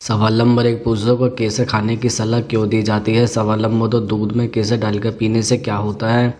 सवाल नंबर 1, पुरुषों को केसर खाने की सलाह क्यों दी जाती है। सवाल नंबर 2, दूध में केसर डालकर पीने से क्या होता है।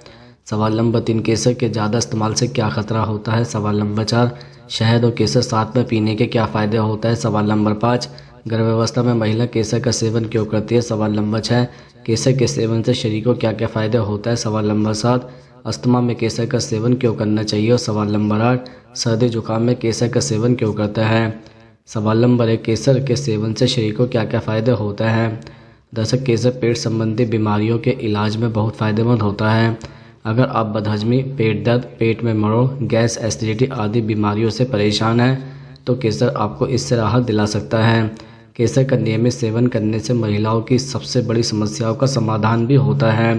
सवाल नंबर 3, केसर के ज़्यादा इस्तेमाल से क्या खतरा होता है। सवाल नंबर 4, शहद और केसर साथ में पीने के क्या फ़ायदे होता है। सवाल नंबर 5, गर्भावस्था में महिला केसर का सेवन क्यों करती है। सवाल नंबर 6, केसर के सेवन से शरीर को क्या क्या फ़ायदे होता है। सवाल नंबर 7, अस्थमा में केसर का सेवन क्यों करना चाहिए। और सवाल नंबर 8, सर्दी जुकाम में केसर का सेवन क्यों करता है। सवाल नंबर 1, केसर के सेवन से शरीर को क्या क्या फ़ायदे होते हैं। दरअसल केसर पेट संबंधी बीमारियों के इलाज में बहुत फ़ायदेमंद होता है। अगर आप बदहजमी, पेट दर्द, पेट में मरोड़, गैस, एसिडिटी आदि बीमारियों से परेशान हैं तो केसर आपको इससे राहत दिला सकता है। केसर का नियमित सेवन करने से महिलाओं की सबसे बड़ी समस्याओं का समाधान भी होता है।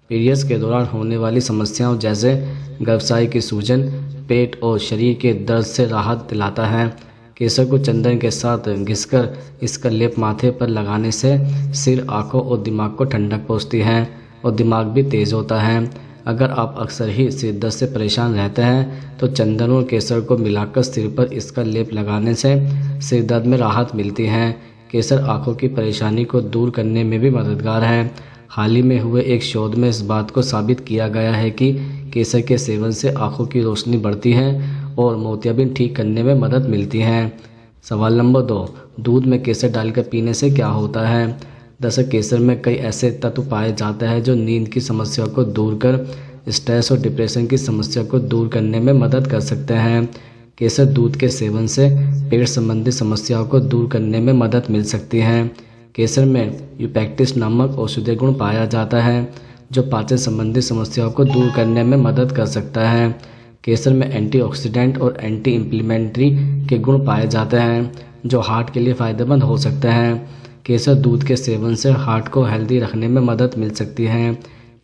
पीरियड्स के दौरान होने वाली समस्याओं जैसे गर्भाशय की सूजन, पेट और शरीर के दर्द से राहत दिलाता है। केसर को चंदन के साथ घिसकर इसका लेप माथे पर लगाने से सिर, आंखों और दिमाग को ठंडक पहुंचती है और दिमाग भी तेज़ होता है। अगर आप अक्सर ही सिर दर्द से परेशान रहते हैं तो चंदन और केसर को मिलाकर सिर पर इसका लेप लगाने से सिर दर्द में राहत मिलती है। केसर आंखों की परेशानी को दूर करने में भी मददगार है। हाल ही में हुए एक शोध में इस बात को साबित किया गया है कि केसर के सेवन से आंखों की रोशनी बढ़ती है और मोतियाबिंद ठीक करने में मदद मिलती है। सवाल नंबर 2, दूध में केसर डालकर पीने से क्या होता है। दरअसल केसर में कई ऐसे तत्व पाए जाते हैं जो नींद की समस्या को दूर कर स्ट्रेस और डिप्रेशन की समस्या को दूर करने में मदद कर सकते हैं। केसर दूध के सेवन से पेट संबंधी समस्याओं को दूर करने में मदद मिल सकती है। केसर में यूपैक्टिस नामक औषधीय गुण पाया जाता है जो पाचन संबंधी समस्याओं को दूर करने में मदद कर सकता है। केसर में एंटीऑक्सीडेंट और एंटी इन्फ्लेमेटरी के गुण पाए जाते हैं जो हार्ट के लिए फ़ायदेमंद हो सकते हैं। केसर दूध के सेवन से हार्ट को हेल्दी रखने में मदद मिल सकती है।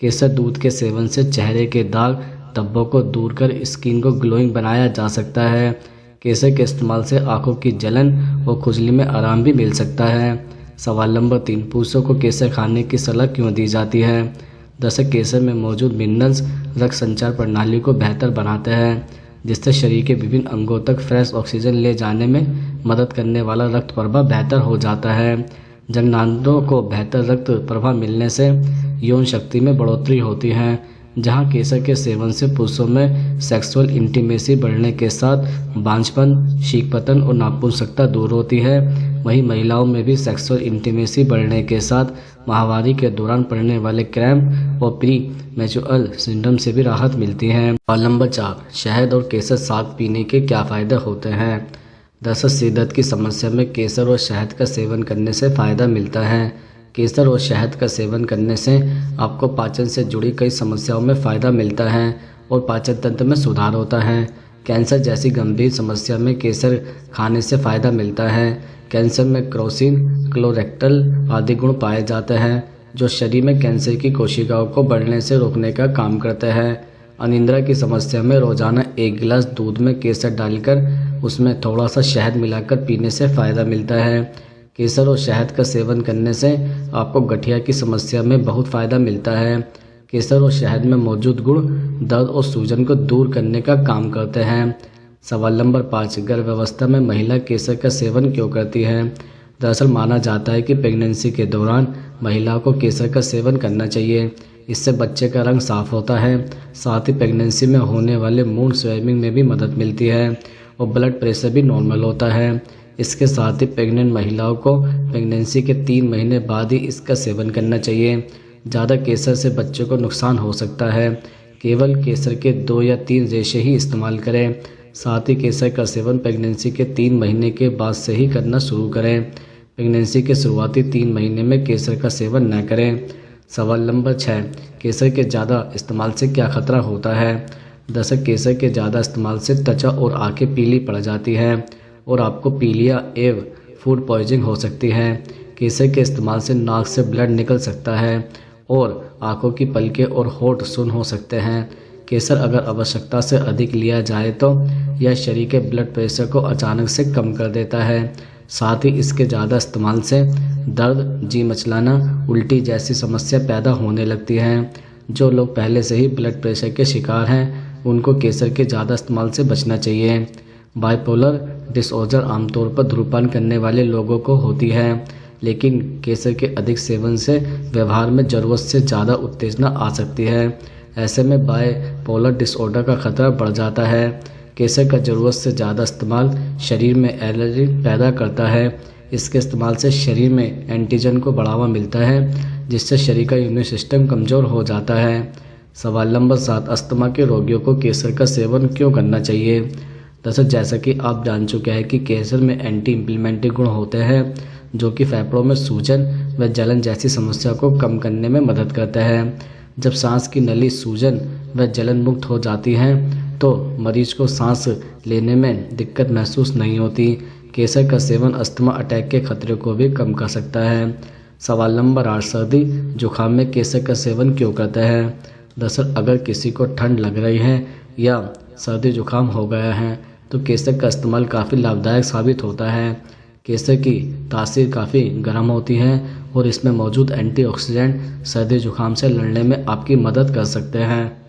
केसर दूध के सेवन से चेहरे के दाग धब्बों को दूर कर स्किन को ग्लोइंग बनाया जा सकता है। केसर के इस्तेमाल से आंखों की जलन और खुजली में आराम भी मिल सकता है। सवाल नंबर 3, पुरुषों को केसर खाने की सलाह क्यों दी जाती है। दरअसल केसर में मौजूद मिनरल्स रक्त संचार प्रणाली को बेहतर बनाते हैं जिससे शरीर के विभिन्न अंगों तक फ्रेश ऑक्सीजन ले जाने में मदद करने वाला रक्त प्रवाह बेहतर हो जाता है। जननांगों को बेहतर रक्त प्रवाह मिलने से यौन शक्ति में बढ़ोतरी होती है। जहां केसर के सेवन से पुरुषों में सेक्सुअल इंटीमेसी बढ़ने के साथ बांझपन, शीघ्रपतन और नपुंसकता दूर होती है, वहीं महिलाओं में भी सेक्सुअल इंटीमेसी बढ़ने के साथ माहवारी के दौरान पड़ने वाले क्रैम्प और प्री मैच्योरल सिंड्रोम से भी राहत मिलती है। सवाल नंबर 4, शहद और केसर साथ पीने के क्या फ़ायदे होते हैं। दरअसल सिर दर्द की समस्या में केसर और शहद का सेवन करने से फ़ायदा मिलता है। केसर और शहद का सेवन करने से आपको पाचन से जुड़ी कई समस्याओं में फ़ायदा मिलता है और पाचन तंत्र में सुधार होता है। कैंसर जैसी गंभीर समस्या में केसर खाने से फ़ायदा मिलता है। कैंसर में क्रोसिन, क्लोरेक्टल आदि गुण पाए जाते हैं जो शरीर में कैंसर की कोशिकाओं को बढ़ने से रोकने का काम करते हैं। अनिद्रा की समस्या में रोजाना 1 गिलास दूध में केसर डालकर उसमें थोड़ा सा शहद मिलाकर पीने से फ़ायदा मिलता है। केसर और शहद का सेवन करने से आपको गठिया की समस्या में बहुत फ़ायदा मिलता है। केसर और शहद में मौजूद गुण दर्द और सूजन को दूर करने का काम करते हैं। सवाल नंबर 5, गर्भावस्था में महिला केसर का सेवन क्यों करती है। दरअसल माना जाता है कि प्रेगनेंसी के दौरान महिलाओं को केसर का सेवन करना चाहिए। इससे बच्चे का रंग साफ होता है, साथ ही प्रेगनेंसी में होने वाले मूड स्विंगिंग में भी मदद मिलती है और ब्लड प्रेशर भी नॉर्मल होता है। इसके साथ ही प्रेग्नेंट महिलाओं को प्रेगनेंसी के 3 महीने बाद ही इसका सेवन करना चाहिए। ज़्यादा केसर से बच्चों को नुकसान हो सकता है। केवल केसर के 2 या 3 रेशे ही इस्तेमाल करें। साथ ही केसर का सेवन प्रेगनेंसी के 3 महीने के बाद से ही करना शुरू करें। प्रेगनेंसी के शुरुआती 3 महीने में केसर का सेवन न करें। सवाल नंबर 6, केसर के ज़्यादा इस्तेमाल से क्या खतरा होता है। दरअसल केसर के ज़्यादा इस्तेमाल से त्वचा और आंखें पीली पड़ जाती हैं और आपको पीलिया एवं फूड पॉइजनिंग हो सकती है। केसर के इस्तेमाल से नाक से ब्लड निकल सकता है और आंखों की पलकें और होंठ सुन्न हो सकते हैं। केसर अगर आवश्यकता से अधिक लिया जाए तो यह शरीर के ब्लड प्रेशर को अचानक से कम कर देता है। साथ ही इसके ज़्यादा इस्तेमाल से दर्द, जी मचलाना, उल्टी जैसी समस्या पैदा होने लगती है। जो लोग पहले से ही ब्लड प्रेशर के शिकार हैं उनको केसर के ज़्यादा इस्तेमाल से बचना चाहिए। बाइपोलर डिसऑर्डर आमतौर पर धूम्रपान करने वाले लोगों को होती है, लेकिन केसर के अधिक सेवन से व्यवहार में ज़रूरत से ज़्यादा उत्तेजना आ सकती है। ऐसे में बाइपोलर डिसऑर्डर का खतरा बढ़ जाता है। केसर का ज़रूरत से ज़्यादा इस्तेमाल शरीर में एलर्जी पैदा करता है। इसके इस्तेमाल से शरीर में एंटीजन को बढ़ावा मिलता है, जिससे शरीर का इम्यून सिस्टम कमज़ोर हो जाता है। सवाल नंबर 7, अस्थमा के रोगियों को केसर का सेवन क्यों करना चाहिए? दरअसल जैसा कि आप जान चुके हैं कि केसर में एंटी इंफ्लेमेटरी गुण होते हैं, जो कि फेफड़ों में सूजन व जलन जैसी समस्या को कम करने में मदद करता है। जब सांस की नली सूजन व जलन मुक्त हो जाती है तो मरीज को सांस लेने में दिक्कत महसूस नहीं होती। केसर का सेवन अस्थमा अटैक के खतरे को भी कम कर सकता है। सवाल नंबर 8, सर्दी जुकाम में केसर का सेवन क्यों करते हैं? दरअसल अगर किसी को ठंड लग रही है या सर्दी जुकाम हो गया है तो केसर का इस्तेमाल काफ़ी लाभदायक साबित होता है। केसर की तासीर काफ़ी गर्म होती है और इसमें मौजूद एंटीऑक्सीडेंट सर्दी जुकाम से लड़ने में आपकी मदद कर सकते हैं।